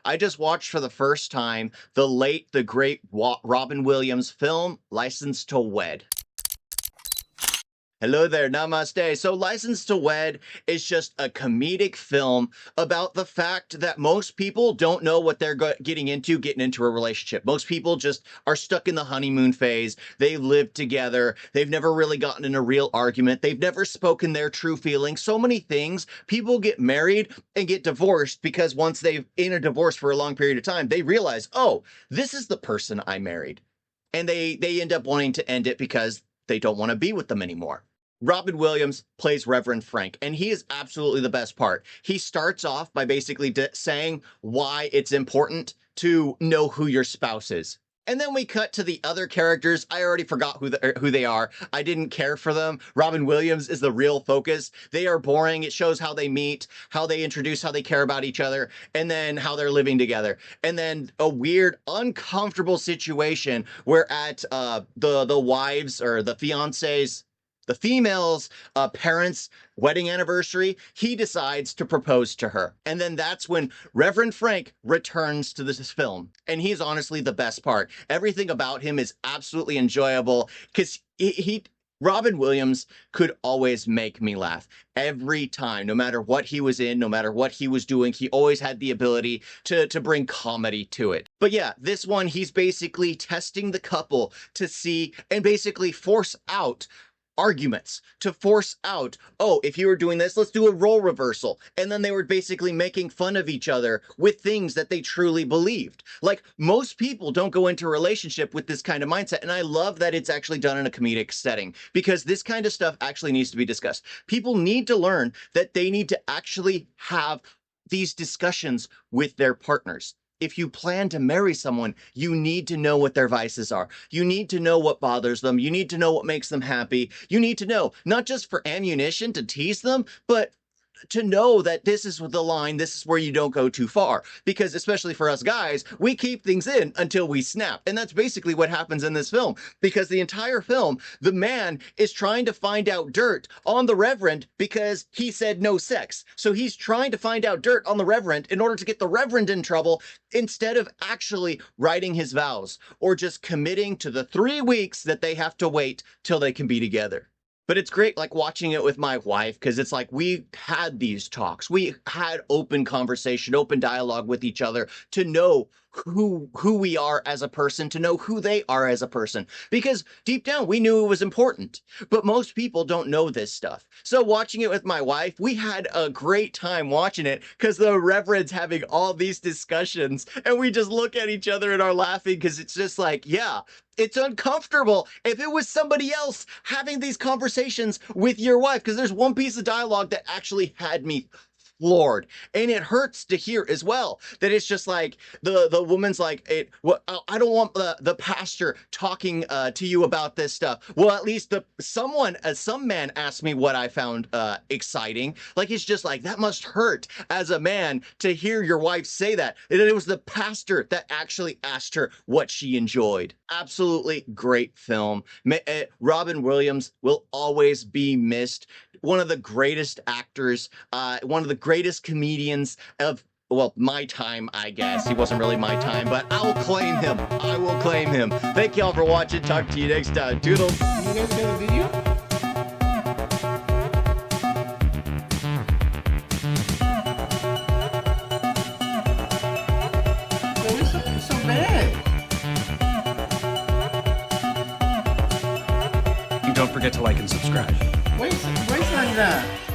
I just watched for the first time the late, the great Robin Williams film, License to Wed. Hello there, namaste. So License to Wed is just a comedic film about the fact that most people don't know what they're getting into a relationship. Most people just are stuck in the honeymoon phase. They live together. They've never really gotten in a real argument. They've never spoken their true feelings. So many things. People get married and get divorced because once they've in a divorce for a long period of time, they realize, oh, this is the person I married. And they end up wanting to end it because they don't want to be with them anymore. Robin Williams plays Reverend Frank, and he is absolutely the best part. He starts off by basically saying why it's important to know who your spouse is. And then we cut to the other characters. I already forgot who they are. I didn't care for them. Robin Williams is the real focus. They are boring. It shows how they meet, how they introduce, how they care about each other, and then how they're living together. And then a weird, uncomfortable situation where at the wives or the fiancés, the female's parents' wedding anniversary, he decides to propose to her. And then that's when Reverend Frank returns to this film. And he's honestly the best part. Everything about him is absolutely enjoyable because Robin Williams could always make me laugh every time, no matter what he was in, no matter what he was doing. He always had the ability to bring comedy to it. But yeah, this one, he's basically testing the couple to see and basically force out arguments, to force out, oh, if you were doing this, let's do a role reversal. And then they were basically making fun of each other with things that they truly believed. Like, most people don't go into a relationship with this kind of mindset. And I love that it's actually done in a comedic setting, because this kind of stuff actually needs to be discussed. People need to learn that they need to actually have these discussions with their partners. If you plan to marry someone, you need to know what their vices are. You need to know what bothers them. You need to know what makes them happy. You need to know, not just for ammunition to tease them, but to know that this is the line, this is where you don't go too far. Because especially for us guys, we keep things in until we snap. And that's basically what happens in this film. Because the entire film, the man is trying to find out dirt on the Reverend because he said no sex. So he's trying to find out dirt on the Reverend in order to get the Reverend in trouble, instead of actually writing his vows or just committing to the 3 weeks that they have to wait till they can be together. But it's great, like, watching it with my wife, because it's like we had these talks. We had open conversation, open dialogue with each other to know who we are as a person, to know who they are as a person. Because deep down, we knew it was important. But most people don't know this stuff. So watching it with my wife, we had a great time watching it because the Reverend's having all these discussions and we just look at each other and are laughing because it's just like, yeah, it's uncomfortable if it was somebody else having these conversations with your wife, because there's one piece of dialogue that actually had me floored, and it hurts to hear as well, that it's just like the woman's like, I don't want the pastor talking to you about this stuff. Well, at least some man asked me what I found exciting. Like, it's just like, that must hurt as a man to hear your wife say that. And it was the pastor that actually asked her what she enjoyed. Absolutely great film. Robin Williams will always be missed. One of the greatest actors, one of the greatest comedians of, well, my time, I guess. He wasn't really my time, but I'll claim him. I will claim him. Thank y'all for watching. Talk to you next time. Toodles. You guys got a video? It's so bad. And don't forget to like and subscribe. Wait, like that.